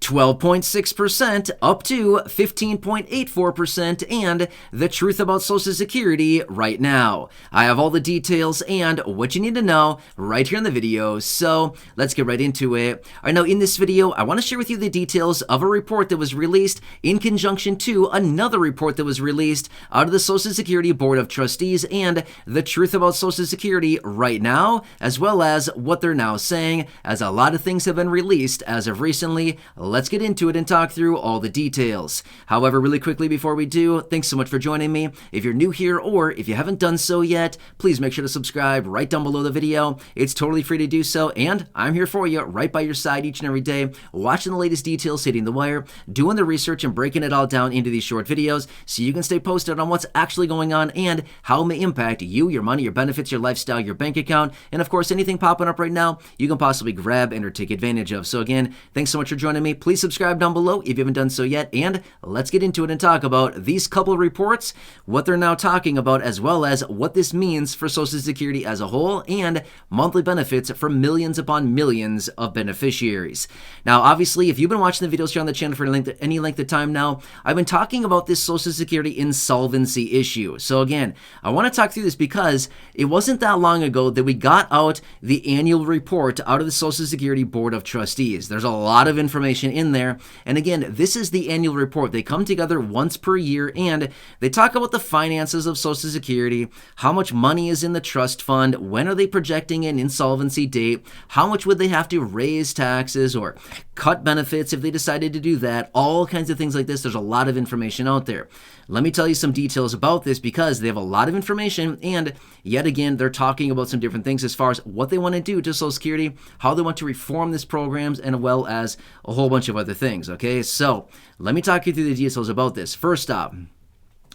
12.6% up to 15.84%, and the truth about Social Security right now. I have all the details and what you need to know right here in the video, so let's get right into it. All right, now in this video, I want to share with you the details of a report that was released in conjunction to another report that was released out of the Social Security Board of Trustees, and the truth about Social Security right now, as well as what they're now saying, as a lot of things have been released as of recently. Let's get into it and talk through all the details. However, really quickly before we do, thanks so much for joining me. If you're new here or if you haven't done so yet, please make sure to subscribe right down below the video. It's totally free to do so, and I'm here for you right by your side each and every day, watching the latest details hitting the wire, doing the research and breaking it all down into these short videos so you can stay posted on what's actually going on and how it may impact you, your money, your benefits, your lifestyle, your bank account, and of course anything popping up right now you can possibly grab and or take advantage of. So again, thanks so much for joining me. Please subscribe down below if you haven't done so yet, and let's get into it and talk about these couple of reports, what they're now talking about, as well as what this means for Social Security as a whole and monthly benefits for millions upon millions of beneficiaries. Now, obviously, if you've been watching the videos here on the channel for any length of time now, I've been talking about this Social Security insolvency issue. So again, I want to talk through this because it wasn't that long ago that we got out the annual report out of the Social Security Board of Trustees. There's a lot of information in there. And again, this is the annual report. They come together once per year and they talk about the finances of Social Security, how much money is in the trust fund, when are they projecting an insolvency date, how much would they have to raise taxes or cut benefits if they decided to do that, all kinds of things like this. There's a lot of information out there. Let me tell you some details about this because they have a lot of information, and yet again, they're talking about some different things as far as what they want to do to Social Security, how they want to reform these programs, and as well as a whole bunch of other things, okay? So let me talk you through the details about this. First off,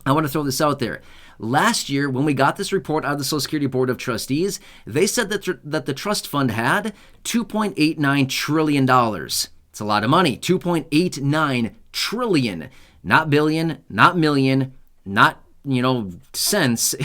I want to throw this out there. Last year, when we got this report out of the Social Security Board of Trustees, they said that the trust fund had $2.89 trillion. It's a lot of money, $2.89 trillion. Not billion, not million, not, cents,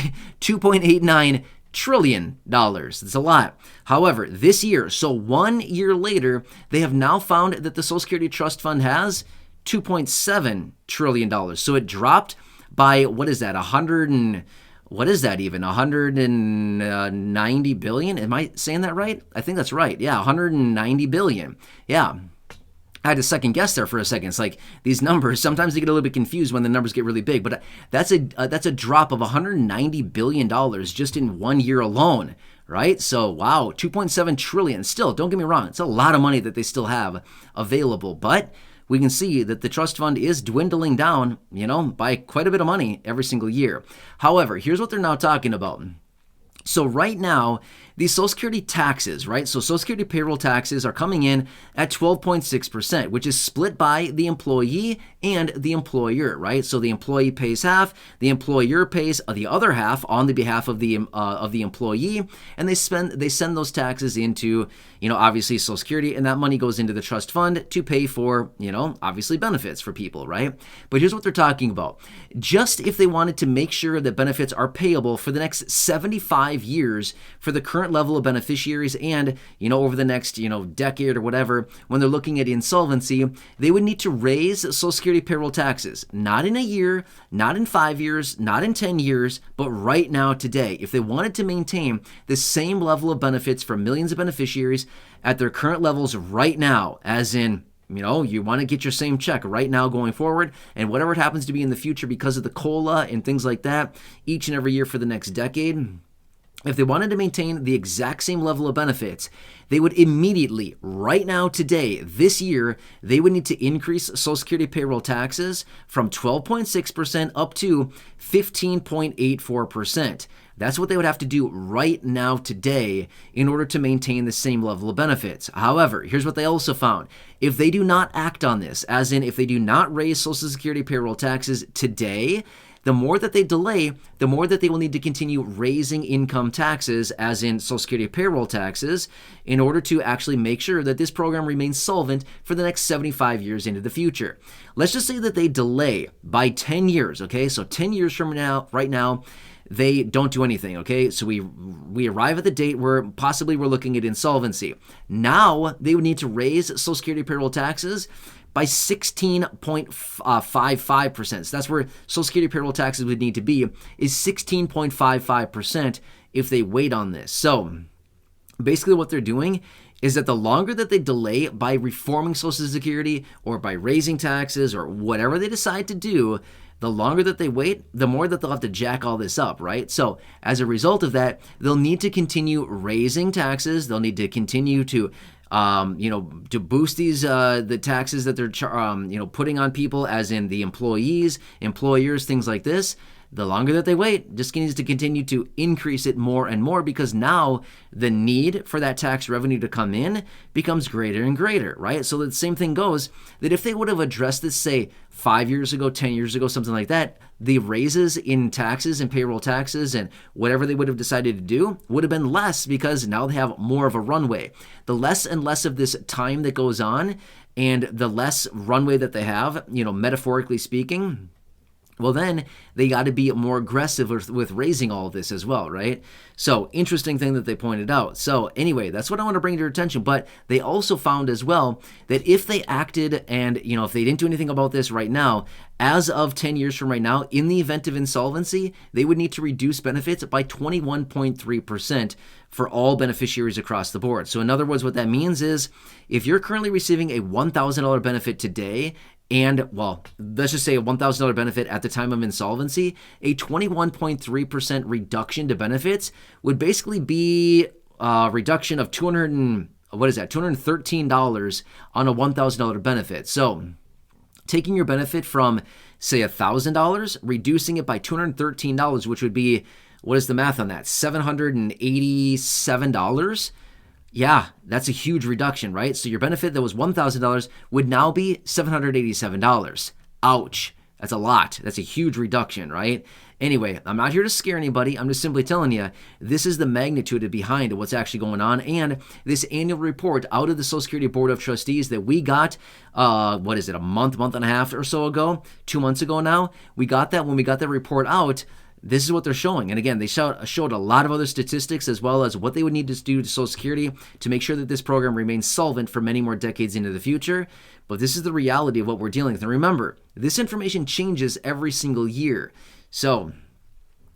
$2.89 trillion. It's a lot. However, this year, so 1 year later, they have now found that the Social Security Trust Fund has $2.7 trillion. So it dropped by, what is that, 190 billion? Am I saying that right? I think that's right. Yeah, 190 billion. Yeah. I had to second guess there for a second. It's like these numbers, sometimes they get a little bit confused when the numbers get really big, but that's a drop of $190 billion just in 1 year alone, right? So, wow, 2.7 trillion. Still, don't get me wrong, it's a lot of money that they still have available, but we can see that the trust fund is dwindling down, by quite a bit of money every single year. However, here's what they're now talking about. So right now, the Social Security taxes, right? So Social Security payroll taxes are coming in at 12.6%, which is split by the employee and the employer, right? So the employee pays half, the employer pays the other half on the behalf of the employee, and they send those taxes into, obviously Social Security, and that money goes into the trust fund to pay for, obviously benefits for people, right? But here's what they're talking about. Just if they wanted to make sure that benefits are payable for the next 75 years for the current level of beneficiaries and, over the next, decade or whatever, when they're looking at insolvency, they would need to raise Social Security payroll taxes, not in a year, not in 5 years, not in 10 years, but right now, today. If they wanted to maintain the same level of benefits for millions of beneficiaries at their current levels right now, as in, you want to get your same check right now going forward, and whatever it happens to be in the future because of the COLA and things like that, each and every year for the next decade, if they wanted to maintain the exact same level of benefits, they would immediately, right now, today, this year, they would need to increase Social Security payroll taxes from 12.6% up to 15.84%. That's what they would have to do right now, today, in order to maintain the same level of benefits. However, here's what they also found. If they do not act on this, as in if they do not raise Social Security payroll taxes today, the more that they delay, the more that they will need to continue raising income taxes, as in Social Security payroll taxes, in order to actually make sure that this program remains solvent for the next 75 years into the future. Let's just say that they delay by 10 years, okay? So 10 years from now, right now, they don't do anything, okay? So we arrive at the date where possibly we're looking at insolvency. Now, they would need to raise Social Security payroll taxes by 16.55%. So that's where Social Security payroll taxes would need to be, is 16.55% if they wait on this. So basically what they're doing is that the longer that they delay by reforming Social Security or by raising taxes or whatever they decide to do, the longer that they wait, the more that they'll have to jack all this up, right? So as a result of that, they'll need to continue raising taxes. They'll need to continue to to boost these the taxes that they're putting on people, as in the employees, employers, things like this. The longer that they wait, just needs to continue to increase it more and more, because now the need for that tax revenue to come in becomes greater and greater, right? So the same thing goes that if they would have addressed this, say, 5 years ago, 10 years ago, something like that, the raises in taxes and payroll taxes and whatever they would have decided to do would have been less, because now they have more of a runway. The less and less of this time that goes on and the less runway that they have, metaphorically speaking, well, then they got to be more aggressive with raising all of this as well, right? So interesting thing that they pointed out. So anyway, that's what I want to bring to your attention. But they also found as well that if they acted and, if they didn't do anything about this right now, as of 10 years from right now, in the event of insolvency, they would need to reduce benefits by 21.3% for all beneficiaries across the board. So in other words, what that means is if you're currently receiving a $1,000 benefit today, and, well, let's just say a $1,000 benefit at the time of insolvency, a 21.3% reduction to benefits would basically be a reduction of $213 on a $1,000 benefit. So taking your benefit from, say, $1,000, reducing it by $213, which would be, what is the math on that? $787? Yeah, that's a huge reduction, right? So your benefit that was $1,000 would now be $787. Ouch. That's a lot. That's a huge reduction, right? Anyway, I'm not here to scare anybody. I'm just simply telling you, this is the magnitude behind what's actually going on. And this annual report out of the Social Security Board of Trustees that we got, a month and a half or so ago, 2 months ago now, we got that when we got that report out. This is what they're showing. And again, they showed a lot of other statistics as well as what they would need to do to Social Security to make sure that this program remains solvent for many more decades into the future. But this is the reality of what we're dealing with. And remember, this information changes every single year. So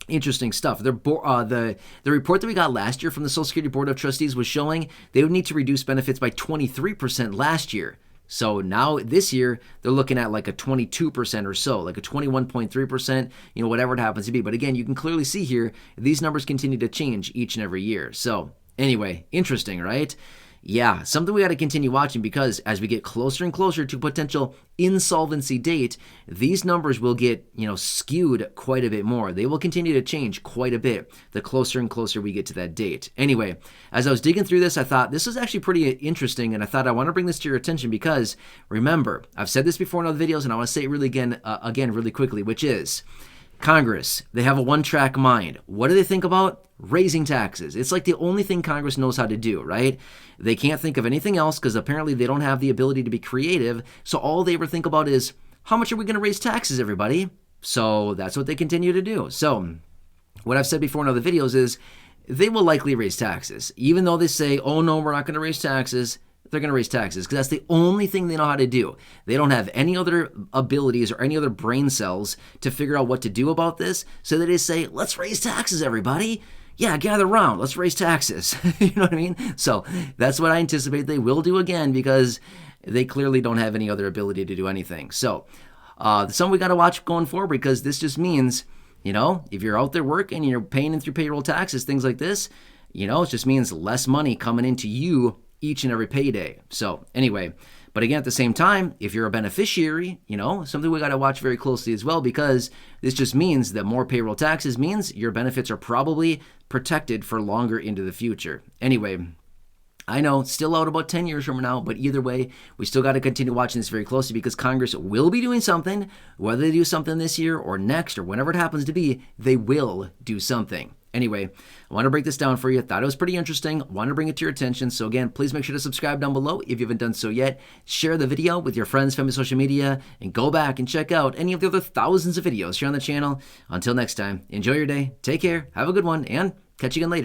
interesting stuff. The report that we got last year from the Social Security Board of Trustees was showing they would need to reduce benefits by 23% last year. So now this year, they're looking at like a 22% or so, like a 21.3%, whatever it happens to be. But again, you can clearly see here, these numbers continue to change each and every year. So anyway, interesting, right? Yeah, something we got to continue watching, because as we get closer and closer to potential insolvency date, these numbers will get, skewed quite a bit more. They will continue to change quite a bit the closer and closer we get to that date. Anyway, as I was digging through this, I thought this was actually pretty interesting, and I thought I want to bring this to your attention because, remember, I've said this before in other videos, and I want to say it really again really quickly, which is Congress, they have a one-track mind. What do they think about? Raising taxes. It's like the only thing Congress knows how to do, right? They can't think of anything else because apparently they don't have the ability to be creative. So all they ever think about is, how much are we going to raise taxes, everybody? So that's what they continue to do. So what I've said before in other videos is they will likely raise taxes. Even though they say, oh no, we're not going to raise taxes, they're going to raise taxes because that's the only thing they know how to do. They don't have any other abilities or any other brain cells to figure out what to do about this. So they just say, let's raise taxes, everybody. Yeah, gather around. Let's raise taxes. You know what I mean? So that's what I anticipate they will do again, because they clearly don't have any other ability to do anything. So something we got to watch going forward, because this just means, if you're out there working and you're paying in through payroll taxes, things like this, it just means less money coming into you each and every payday. So anyway, but again, at the same time, if you're a beneficiary, something we got to watch very closely as well, because this just means that more payroll taxes means your benefits are probably protected for longer into the future. Anyway, I know, still out about 10 years from now, but either way, we still got to continue watching this very closely, because Congress will be doing something. Whether they do something this year or next or whenever it happens to be, they will do something. Anyway, I want to break this down for you. Thought it was pretty interesting. Want to bring it to your attention. So again, please make sure to subscribe down below if you haven't done so yet. Share the video with your friends, family, social media, and go back and check out any of the other thousands of videos here on the channel. Until next time, enjoy your day, take care, have a good one, and catch you again later.